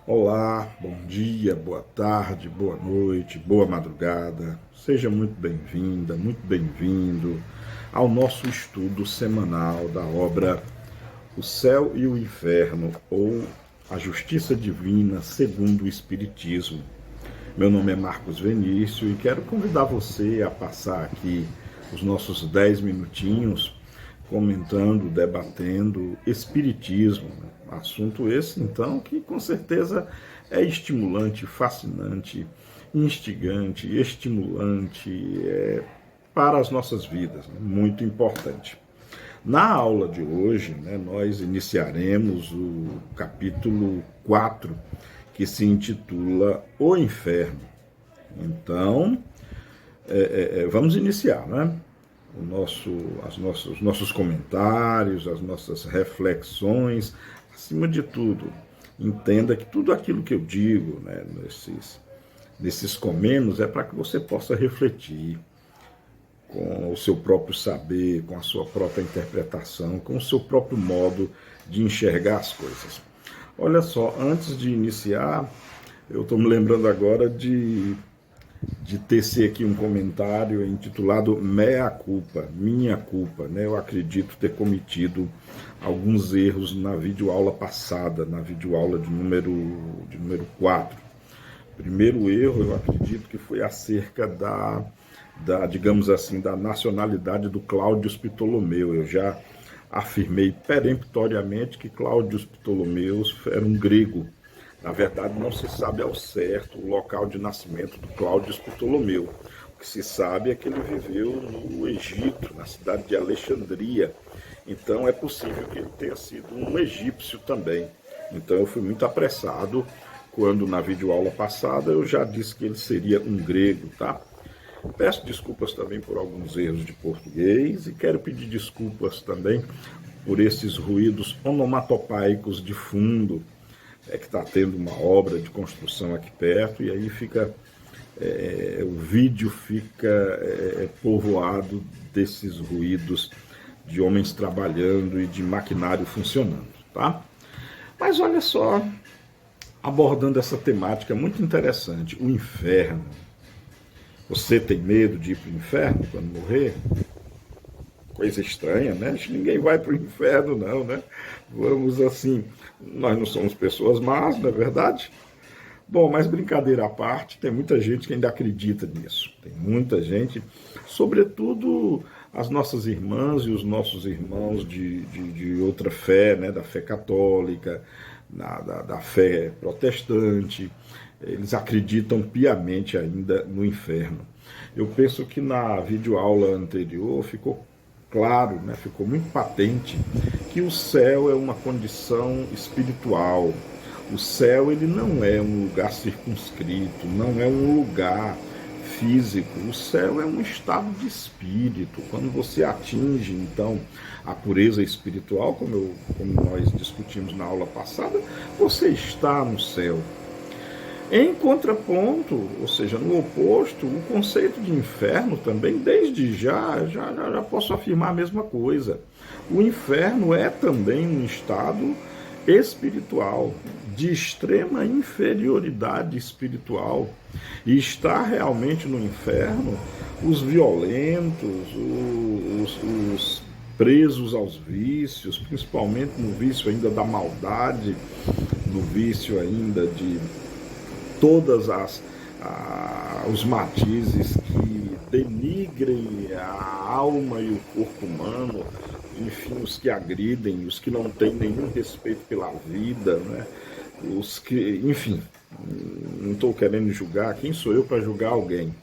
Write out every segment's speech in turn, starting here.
Olá, bom dia, boa tarde, boa noite, boa madrugada. Seja muito bem-vinda, muito bem-vindo ao nosso estudo semanal da obra O Céu e o Inferno, ou A Justiça Divina segundo o Espiritismo. Meu nome é Marcos Venício e quero convidar você a passar aqui os nossos 10 minutinhos comentando, debatendo Espiritismo. Assunto esse, então, que com certeza é estimulante, fascinante, instigante, estimulante para as nossas vidas, né? Muito importante. Na aula de hoje, né, nós iniciaremos o capítulo 4, que se intitula O Inferno. Então, vamos iniciar, né? Os nossos comentários, as nossas reflexões, acima de tudo, entenda que tudo aquilo que eu digo, né, nesses comentários é para que você possa refletir com o seu próprio saber, com a sua própria interpretação, com o seu próprio modo de enxergar as coisas. Olha só, antes de iniciar, eu estou me lembrando agora de tecer aqui um comentário intitulado Mea Culpa, Minha Culpa. Né? Eu acredito ter cometido alguns erros na videoaula passada, na videoaula de número 4. Primeiro erro, eu acredito que foi acerca digamos assim, da nacionalidade do Cláudio Ptolomeu. Eu já afirmei peremptoriamente que Cláudio Ptolomeu era um grego. Na verdade, não se sabe ao certo o local de nascimento do Cláudio Ptolomeu. O que se sabe é que ele viveu no Egito, na cidade de Alexandria. Então, é possível que ele tenha sido um egípcio também. Então, eu fui muito apressado quando, na videoaula passada, eu já disse que ele seria um grego, tá? Peço desculpas também por alguns erros de português e quero pedir desculpas também por esses ruídos onomatopaicos de fundo, que está tendo uma obra de construção aqui perto, e aí o vídeo fica povoado desses ruídos de homens trabalhando e de maquinário funcionando, tá? Mas olha só, abordando essa temática muito interessante, o inferno. Você tem medo de ir para o inferno quando morrer? Coisa estranha, né? Acho que ninguém vai para o inferno, não, né? Vamos assim, nós não somos pessoas más, não é verdade? Bom, mas brincadeira à parte, tem muita gente que ainda acredita nisso. Tem muita gente, sobretudo as nossas irmãs e os nossos irmãos de outra fé, né? Da fé católica, da fé protestante. Eles acreditam piamente ainda no inferno. Eu penso que na videoaula anterior ficou claro, né, ficou muito patente que o céu é uma condição espiritual. O céu ele não é um lugar circunscrito, não é um lugar físico. O céu é um estado de espírito. Quando você atinge, então, a pureza espiritual, como nós discutimos na aula passada, você está no céu. Em contraponto, ou seja, no oposto, o conceito de inferno também, desde já posso afirmar a mesma coisa. O inferno é também um estado espiritual, de extrema inferioridade espiritual. E está realmente no inferno os violentos, os presos aos vícios, principalmente no vício ainda da maldade, no vício ainda de todas os matizes que denigrem a alma e o corpo humano, enfim, os que agridem, os que não têm nenhum respeito pela vida, né? Os que, enfim, não estou querendo julgar, quem sou eu para julgar alguém?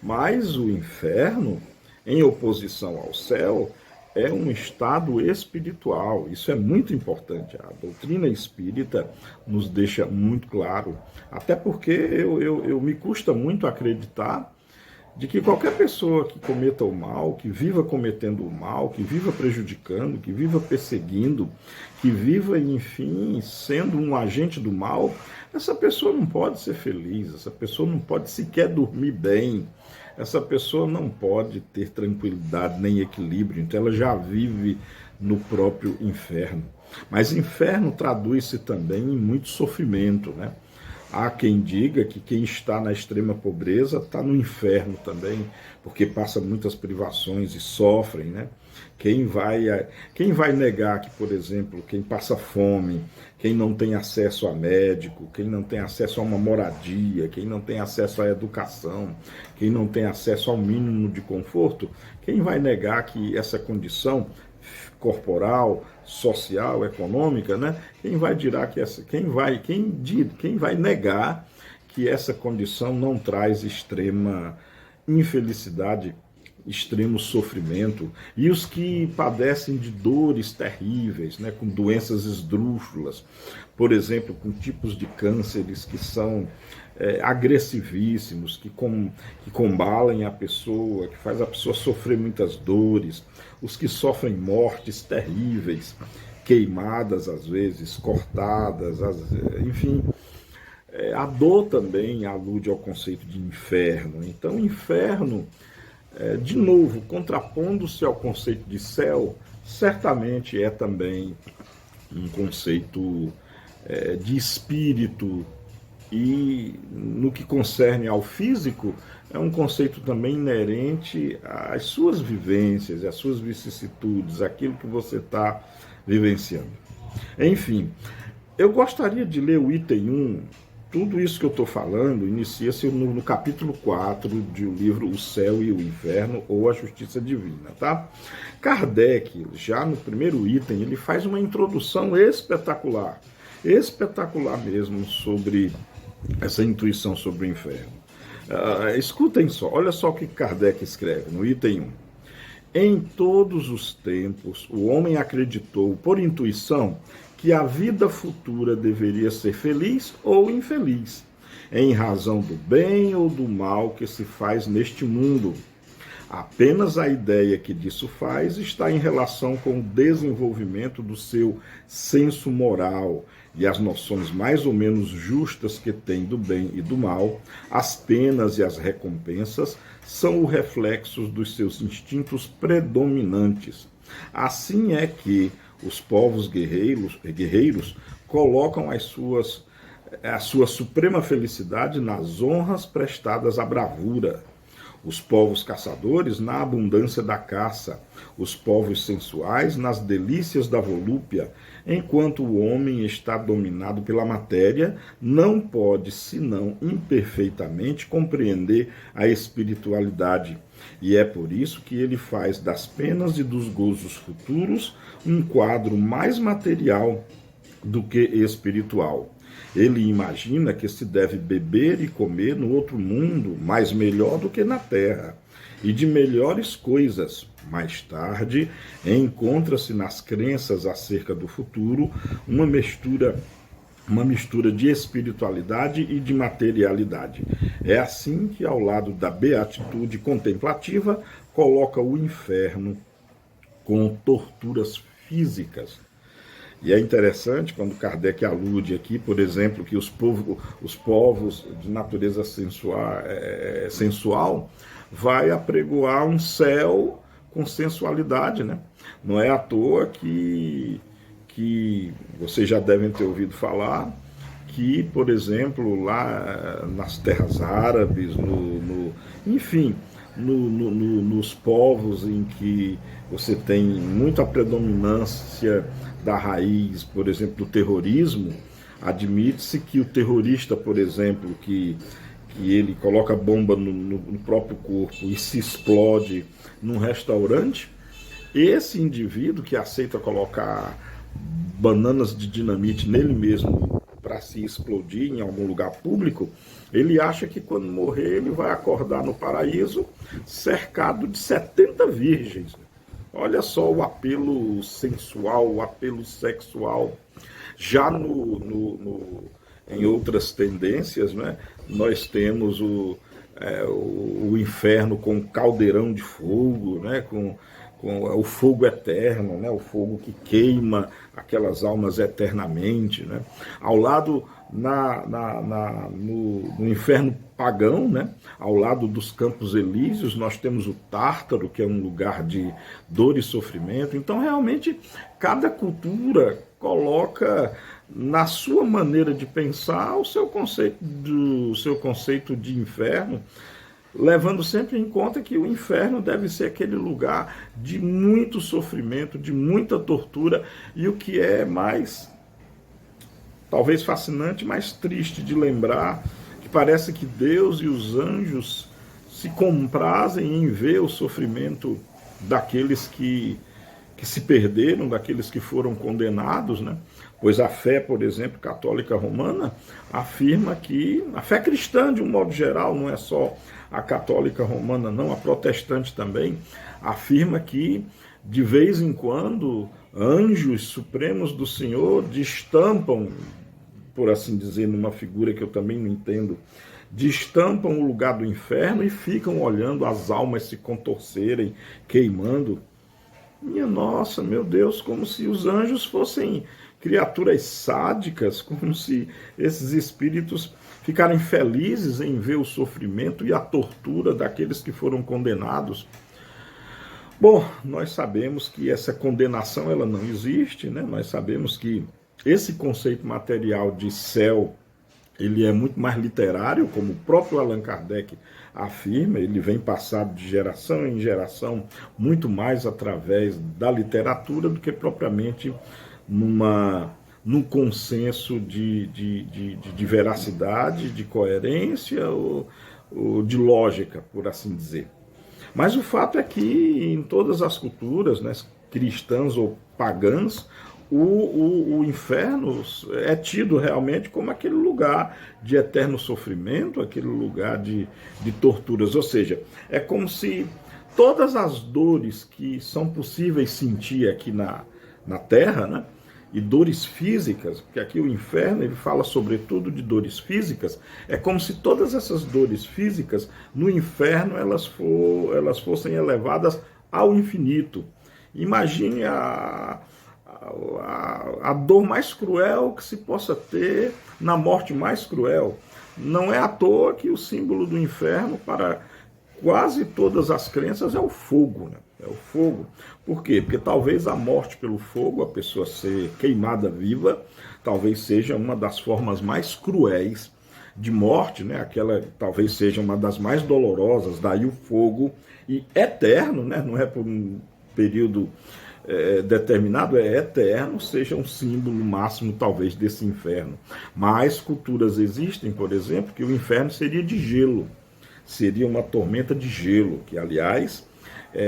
Mas o inferno, em oposição ao céu, é um estado espiritual. Isso é muito importante. A doutrina espírita nos deixa muito claro. Até porque eu me custa muito acreditar de que qualquer pessoa que cometa o mal, que viva cometendo o mal, que viva prejudicando, que viva perseguindo, que viva, enfim, sendo um agente do mal, essa pessoa não pode ser feliz, essa pessoa não pode sequer dormir bem, essa pessoa não pode ter tranquilidade nem equilíbrio, então ela já vive no próprio inferno. Mas inferno traduz-se também em muito sofrimento, né? Há quem diga que quem está na extrema pobreza está no inferno também, porque passa muitas privações e sofrem, né? Quem vai negar que, por exemplo, quem passa fome, quem não tem acesso a médico, quem não tem acesso a uma moradia, quem não tem acesso à educação, quem não tem acesso ao mínimo de conforto, quem vai negar que essa condição corporal, social, econômica, né? Quem vai negar que essa condição não traz extrema infelicidade, extremo sofrimento, e os que padecem de dores terríveis, né, com doenças esdrúxulas, por exemplo, com tipos de cânceres que são agressivíssimos, que combalem a pessoa, que faz a pessoa sofrer muitas dores, os que sofrem mortes terríveis, queimadas às vezes, cortadas, enfim. A dor também alude ao conceito de inferno. Então, inferno, de novo, contrapondo-se ao conceito de céu, certamente é também um conceito de espírito, e no que concerne ao físico, é um conceito também inerente às suas vivências, às suas vicissitudes, aquilo que você está vivenciando. Enfim, eu gostaria de ler o item 1. Tudo isso que eu estou falando inicia-se no capítulo 4 do livro O Céu e o Inferno, ou a Justiça Divina, tá? Kardec, já no primeiro item, ele faz uma introdução espetacular mesmo, sobre essa intuição sobre o inferno. Escutem só, olha só o que Kardec escreve no item 1. Em todos os tempos, o homem acreditou, por intuição, que a vida futura deveria ser feliz ou infeliz, em razão do bem ou do mal que se faz neste mundo. Apenas a ideia que disso faz está em relação com o desenvolvimento do seu senso moral e as noções mais ou menos justas que tem do bem e do mal. As penas e as recompensas são o reflexo dos seus instintos predominantes. Assim é que os povos guerreiros colocam a sua suprema felicidade nas honras prestadas à bravura, os povos caçadores na abundância da caça, os povos sensuais nas delícias da volúpia, enquanto o homem está dominado pela matéria, não pode, senão imperfeitamente, compreender a espiritualidade. E é por isso que ele faz das penas e dos gozos futuros um quadro mais material do que espiritual. Ele imagina que se deve beber e comer no outro mundo, mas melhor do que na terra, e de melhores coisas. Mais tarde, encontra-se nas crenças acerca do futuro uma mistura de espiritualidade e de materialidade. É assim que, ao lado da beatitude contemplativa, coloca o inferno com torturas físicas. E é interessante quando Kardec alude aqui, por exemplo, que os povos de natureza sensual vai apregoar um céu com sensualidade, né? Não é à toa que vocês já devem ter ouvido falar que, por exemplo, lá nas terras árabes, enfim, nos povos em que você tem muita predominância da raiz, por exemplo, do terrorismo, admite-se que o terrorista, por exemplo, que ele coloca bomba no próprio corpo e se explode num restaurante, esse indivíduo que aceita colocar bananas de dinamite nele mesmo para se explodir em algum lugar público, ele acha que quando morrer ele vai acordar no paraíso cercado de 70 virgens. Olha só o apelo sensual, o apelo sexual. Já em outras tendências, né, nós temos o inferno com caldeirão de fogo, né, com o fogo eterno, né, o fogo que queima aquelas almas eternamente, né. Ao lado, no inferno pagão, né, ao lado dos Campos Elíseos, nós temos o Tártaro, que é um lugar de dor e sofrimento. Então, realmente, cada cultura coloca na sua maneira de pensar, o seu conceito de inferno, levando sempre em conta que o inferno deve ser aquele lugar de muito sofrimento, de muita tortura, e o que é mais, talvez fascinante, mais triste de lembrar, que parece que Deus e os anjos se comprazem em ver o sofrimento daqueles que se perderam, daqueles que foram condenados, né? Pois a fé, por exemplo, católica romana, afirma que, a fé cristã de um modo geral, não é só a católica romana não, a protestante também, afirma que de vez em quando anjos supremos do Senhor destampam, por assim dizer, numa figura que eu também não entendo, destampam o lugar do inferno e ficam olhando as almas se contorcerem, queimando. Minha nossa, meu Deus, como se os anjos fossem criaturas sádicas, como se esses espíritos ficarem felizes em ver o sofrimento e a tortura daqueles que foram condenados. Bom, nós sabemos que essa condenação ela não existe, né? Nós sabemos que esse conceito material de céu ele é muito mais literário, como o próprio Allan Kardec afirma, ele vem passado de geração em geração, muito mais através da literatura do que propriamente num consenso de veracidade, de coerência ou de lógica, por assim dizer. Mas o fato é que em todas as culturas, né, cristãs ou pagãs, o inferno é tido realmente como aquele lugar de eterno sofrimento, aquele lugar de torturas. Ou seja, é como se todas as dores que são possíveis sentir aqui na Terra, né, e dores físicas, porque aqui o inferno ele fala sobretudo de dores físicas, é como se todas essas dores físicas no inferno elas fossem elevadas ao infinito. Imagine a dor mais cruel que se possa ter na morte mais cruel. Não é à toa que o símbolo do inferno para quase todas as crenças é o fogo, né? É o fogo. Por quê? Porque talvez a morte pelo fogo, a pessoa ser queimada viva, talvez seja uma das formas mais cruéis de morte, né? Aquela talvez seja uma das mais dolorosas, daí o fogo, e eterno, né? Não é por um período determinado, é eterno, seja um símbolo máximo talvez desse inferno. Mas culturas existem, por exemplo, que o inferno seria de gelo, seria uma tormenta de gelo, que aliás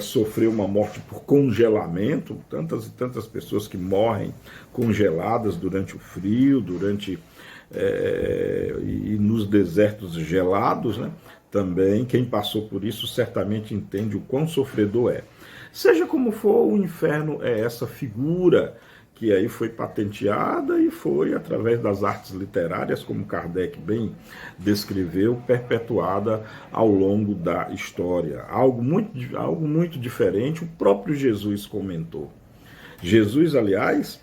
sofreu uma morte por congelamento, tantas e tantas pessoas que morrem congeladas durante o frio, e nos desertos gelados, né? Também quem passou por isso certamente entende o quão sofredor é. Seja como for, o inferno é essa figura que aí foi patenteada e foi, através das artes literárias, como Kardec bem descreveu, perpetuada ao longo da história. Algo muito diferente, o próprio Jesus comentou. Jesus, aliás,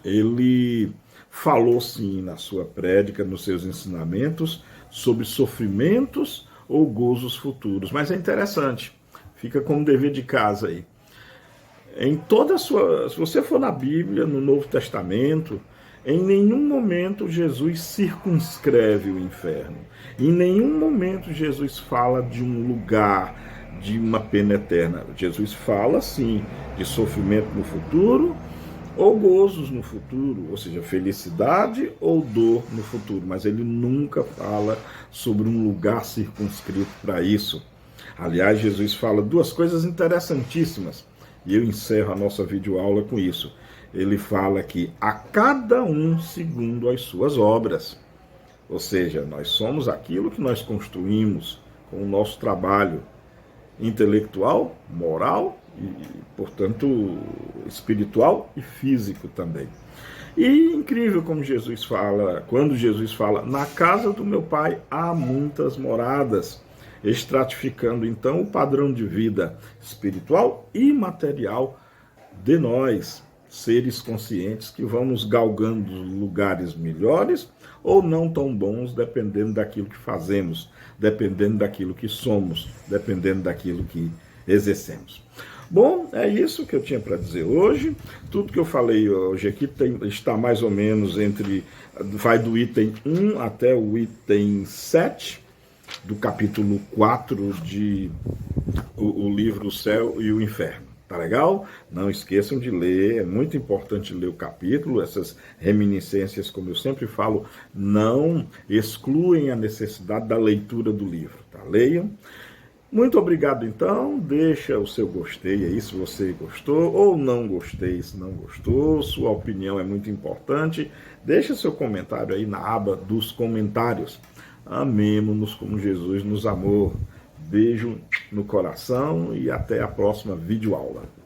ele falou sim na sua prédica, nos seus ensinamentos, sobre sofrimentos ou gozos futuros. Mas é interessante, fica como dever de casa aí. Se você for na Bíblia, no Novo Testamento, em nenhum momento Jesus circunscreve o inferno. Em nenhum momento Jesus fala de um lugar, de uma pena eterna. Jesus fala, sim, de sofrimento no futuro ou gozos no futuro, ou seja, felicidade ou dor no futuro. Mas ele nunca fala sobre um lugar circunscrito para isso. Aliás, Jesus fala duas coisas interessantíssimas. E eu encerro a nossa videoaula com isso. Ele fala que a cada um segundo as suas obras. Ou seja, nós somos aquilo que nós construímos com o nosso trabalho intelectual, moral e, portanto, espiritual e físico também. E incrível como Jesus fala, quando Jesus fala, na casa do meu Pai há muitas moradas, estratificando então o padrão de vida espiritual e material de nós, seres conscientes que vamos galgando lugares melhores ou não tão bons, dependendo daquilo que fazemos, dependendo daquilo que somos, dependendo daquilo que exercemos. Bom, é isso que eu tinha para dizer hoje. Tudo que eu falei hoje aqui está mais ou menos vai do item 1 até o item 7, do capítulo 4 de o livro O Céu e o Inferno. Tá legal? Não esqueçam de ler, é muito importante ler o capítulo. Essas reminiscências, como eu sempre falo, não excluem a necessidade da leitura do livro. Tá? Leiam. Muito obrigado, então. Deixa o seu gostei aí se você gostou, ou não gostei se não gostou. Sua opinião é muito importante. Deixa seu comentário aí na aba dos comentários. Amemo-nos como Jesus nos amou. Beijo no coração e até a próxima videoaula.